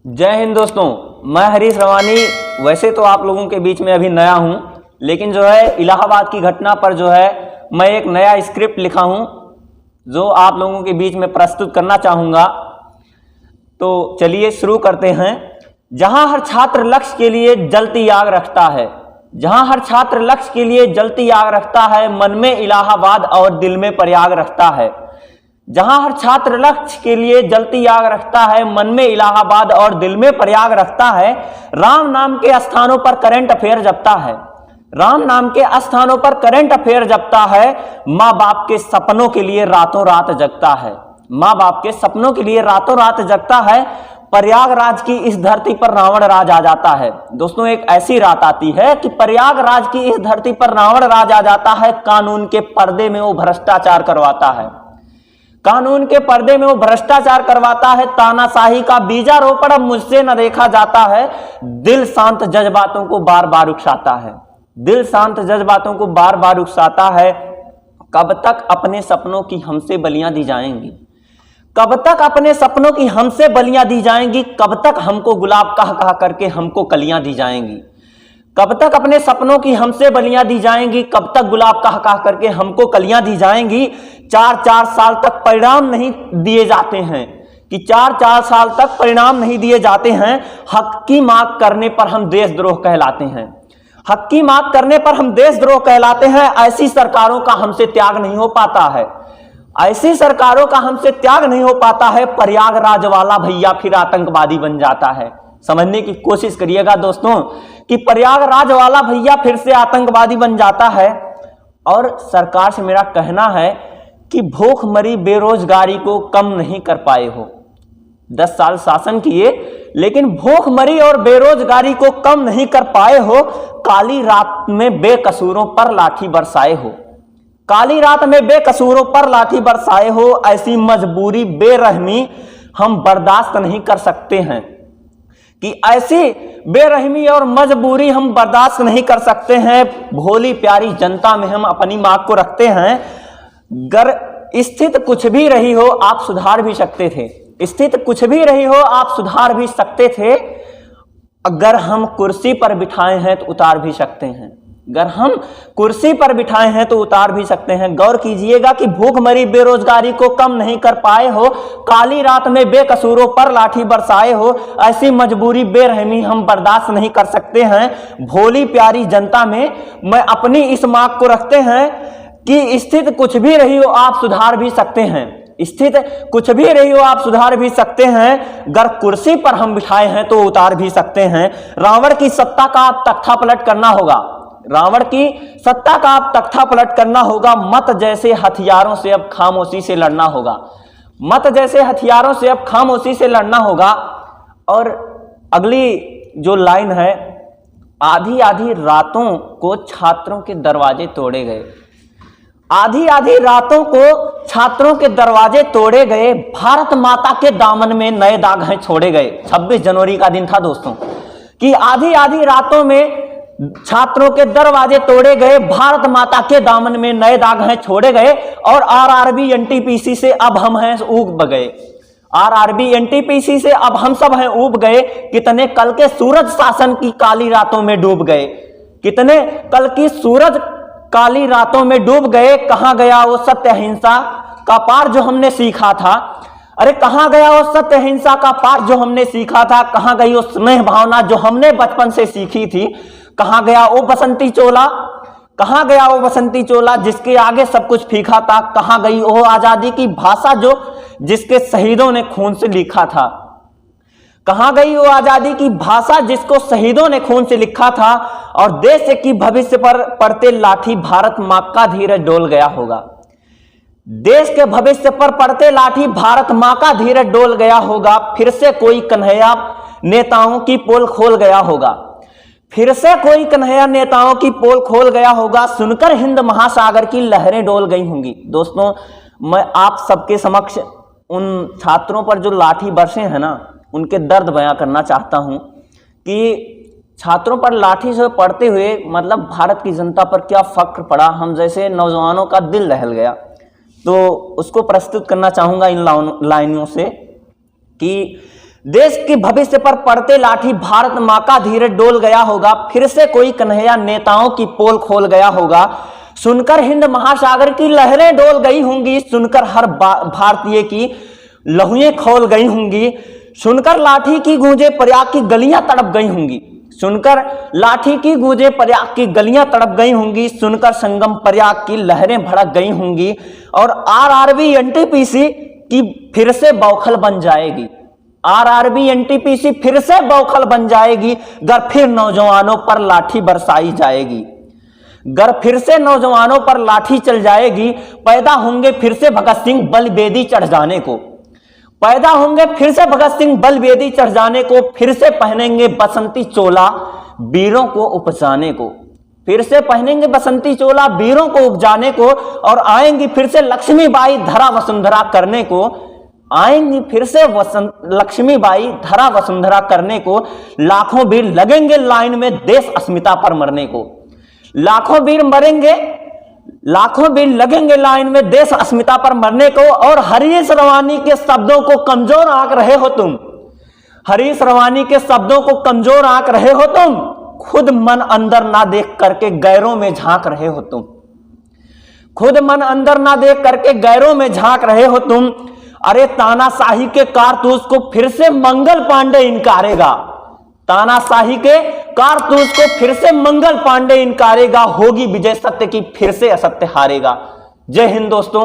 जय हिंद दोस्तों, मैं हरीश रवानी। वैसे तो आप लोगों के बीच में अभी नया हूं, लेकिन जो है इलाहाबाद की घटना पर जो है मैं एक नया स्क्रिप्ट लिखा हूं जो आप लोगों के बीच में प्रस्तुत करना चाहूँगा। तो चलिए शुरू करते हैं। जहां हर छात्र लक्ष्य के लिए जलती आग रखता है, जहां हर छात्र लक्ष्य के लिए जलती आग रखता है, मन में इलाहाबाद और दिल में प्रयाग रखता है। जहां हर छात्र लक्ष्य के लिए जलती आग रखता है, मन में इलाहाबाद और दिल में प्रयाग रखता है। राम नाम के स्थानों पर करंट अफेयर जपता है, राम नाम के स्थानों पर करंट अफेयर जपता है। माँ बाप के सपनों के लिए रातों रात जगता है, माँ बाप के सपनों के लिए रातों रात जगता है। प्रयागराज की इस धरती पर रावण राज आ जाता है। दोस्तों, एक ऐसी रात आती है कि प्रयागराज की इस धरती पर रावण राज आ जाता है। कानून के पर्दे में वो भ्रष्टाचार करवाता है, कानून के पर्दे में वो भ्रष्टाचार करवाता है। तानाशाही का बीजारोपण अब मुझसे न देखा जाता है। दिल शांत जज्बातों को बार बार उकसाता है, दिल शांत जज्बातों को बार बार उकसाता है। कब तक अपने सपनों की हमसे बलियां दी जाएंगी, कब तक अपने सपनों की हमसे बलियां दी जाएंगी, कब तक हमको गुलाब कह कह करके हमको कलियां दी जाएंगी, कब तक अपने सपनों की हमसे बलियां दी जाएंगी, कब तक गुलाब कह कह करके हमको कलियां दी जाएंगी। 4-4 साल तक परिणाम नहीं दिए जाते हैं, कि 4-4 साल तक परिणाम नहीं दिए जाते हैं। हक की मांग करने पर हम देशद्रोह कहलाते हैं, हक की मांग करने पर हम देशद्रोह कहलाते हैं। ऐसी सरकारों का हमसे त्याग नहीं हो पाता है, ऐसी सरकारों का हमसे त्याग नहीं हो पाता है। प्रयागराज वाला भैया फिर आतंकवादी बन जाता है। समझने की कोशिश करिएगा दोस्तों कि प्रयागराज वाला भैया फिर से आतंकवादी बन जाता है। और सरकार से मेरा कहना है कि भूखमरी बेरोजगारी को कम नहीं कर पाए हो। 10 साल शासन किए, लेकिन भूखमरी और बेरोजगारी को कम नहीं कर पाए हो। काली रात में बेकसूरों पर लाठी बरसाए हो, काली रात में बेकसूरों पर लाठी बरसाए हो। ऐसी मजबूरी बेरहमी हम बर्दाश्त नहीं कर सकते हैं, कि ऐसी बेरहमी और मजबूरी हम बर्दाश्त नहीं कर सकते हैं। भोली प्यारी जनता में हम अपनी मांग को रखते हैं। गर स्थिति कुछ भी रही हो आप सुधार भी सकते थे, स्थिति कुछ भी रही हो आप सुधार भी सकते थे। अगर हम कुर्सी पर बिठाए हैं तो उतार भी सकते हैं, अगर हम कुर्सी पर बिठाए हैं तो उतार भी सकते हैं। गौर कीजिएगा कि भूखमरी बेरोजगारी को कम नहीं कर पाए हो, काली रात में बेकसूरों पर लाठी बरसाए हो। ऐसी मजबूरी बेरहमी हम बर्दाश्त नहीं कर सकते हैं। भोली प्यारी जनता में मैं अपनी इस मांग को रखते हैं कि स्थिति कुछ भी रही हो आप सुधार भी सकते हैं, स्थिति कुछ भी रही हो आप सुधार भी सकते हैं। अगर कुर्सी पर हम बिठाए हैं तो उतार भी सकते हैं। रावण की सत्ता का आप तख्ता पलट करना होगा, रावण की सत्ता का आप तख्ता पलट करना होगा। मत जैसे हथियारों से अब खामोशी से लड़ना होगा, मत जैसे हथियारों से अब खामोशी से लड़ना होगा। और अगली जो लाइन है, आधी आधी रातों को छात्रों के दरवाजे तोड़े गए, आधी आधी रातों को छात्रों के दरवाजे तोड़े गए। भारत माता के दामन में नए दाग हैं छोड़े गए। 26 जनवरी का दिन था दोस्तों, कि आधी आधी रातों में छात्रों के दरवाजे तोड़े गए, भारत माता के दामन में नए दाग हैं छोड़े गए। और आरआरबी एनटीपीसी से अब हम हैं ऊब गए, आरआरबी एनटीपीसी से अब हम सब हैं ऊब गए। कितने कल के सूरज शासन की काली रातों में डूब गए, कितने कल की सूरज काली रातों में डूब गए। कहां गया वो सत्य अहिंसा का पाठ जो हमने सीखा था, अरे कहां गया वो सत्य अहिंसा का पाठ जो हमने सीखा था। कहां गई वो स्नेह भावना जो हमने बचपन से सीखी थी। कहां गया वो बसंती चोला, कहां गया वो बसंती चोला जिसके आगे सब कुछ फीका था। कहां गई वो आजादी की भाषा जो जिसके शहीदों ने खून से लिखा था, कहां गई वो आजादी की भाषा जिसको शहीदों ने खून से लिखा था। और देश की भविष्य पर पड़ते लाठी भारत मां का धीरज डोल गया होगा, देश के भविष्य पर पड़ते लाठी भारत मां का धीरज डोल गया होगा। फिर से कोई कन्हैया नेताओं की पोल खोल गया होगा, फिर से कोई कन्हैया नेताओं की पोल खोल गया होगा। सुनकर हिंद महासागर की लहरें डोल गई होंगी। दोस्तों, मैं आप सबके समक्ष उन छात्रों पर जो लाठी बरसे हैं ना, उनके दर्द बयां करना चाहता हूं कि छात्रों पर लाठी से पड़ते हुए मतलब भारत की जनता पर क्या फक्र पड़ा, हम जैसे नौजवानों का दिल दहल गया। तो उसको प्रस्तुत करना चाहूंगा इन लाइनों से कि देश के भविष्य पर पड़ते लाठी भारत माँ का धीरे डोल गया होगा, फिर से कोई कन्हैया नेताओं की पोल खोल गया होगा। सुनकर हिंद महासागर की लहरें डोल गई होंगी, सुनकर हर भारतीय की लहुएं खोल गई होंगी, सुनकर लाठी की गूंजे प्रयाग की गलियां तड़प गई होंगी, सुनकर लाठी की गूंजे प्रयाग की गलियां तड़प गई होंगी, सुनकर संगम प्रयाग की लहरें भड़क गई होंगी और आरआरबी एनटीपीसी की फिर से बौखल बन जाएगी। आरआरबी एनटीपीसी फिर से बौखल बन जाएगी, गर फिर नौजवानों पर लाठी बरसाई जाएगी। गर फिर से नौजवानों पर लाठी चल जाएगी, पैदा होंगे फिर से भगत सिंह बलवेदी चढ़ जाने को, पैदा होंगे फिर से भगत सिंह बलवेदी चढ़ जाने को, फिर से पहनेंगे बसंती चोला वीरों को उपजाने को, फिर से पहनेंगे बसंती चोला वीरों को उपजाने को और आएंगी फिर से लक्ष्मीबाई धरा वसुंधरा करने को, आएंगी फिर से लक्ष्मीबाई धरा वसुंधरा करने को। लाखों वीर लगेंगे लाइन में देश अस्मिता पर मरने को, लाखों वीर मरेंगे, लाखों वीर लगेंगे लाइन में देश अस्मिता पर मरने को। और हरीश रवानी के शब्दों को कमजोर आंक रहे हो तुम, हरीश रवानी के शब्दों को कमजोर आंक रहे हो तुम, खुद मन अंदर ना देख करके गैरों में झांक रहे हो तुम, खुद मन अंदर ना देख करके गैरों में झांक रहे हो तुम। अरे तानाशाही के कारतूस को फिर से मंगल पांडे इनकारेगा, तानाशाही के कारतूस को फिर से मंगल पांडे इनकारेगा, होगी विजय सत्य की फिर से असत्य हारेगा। जय हिंद दोस्तों।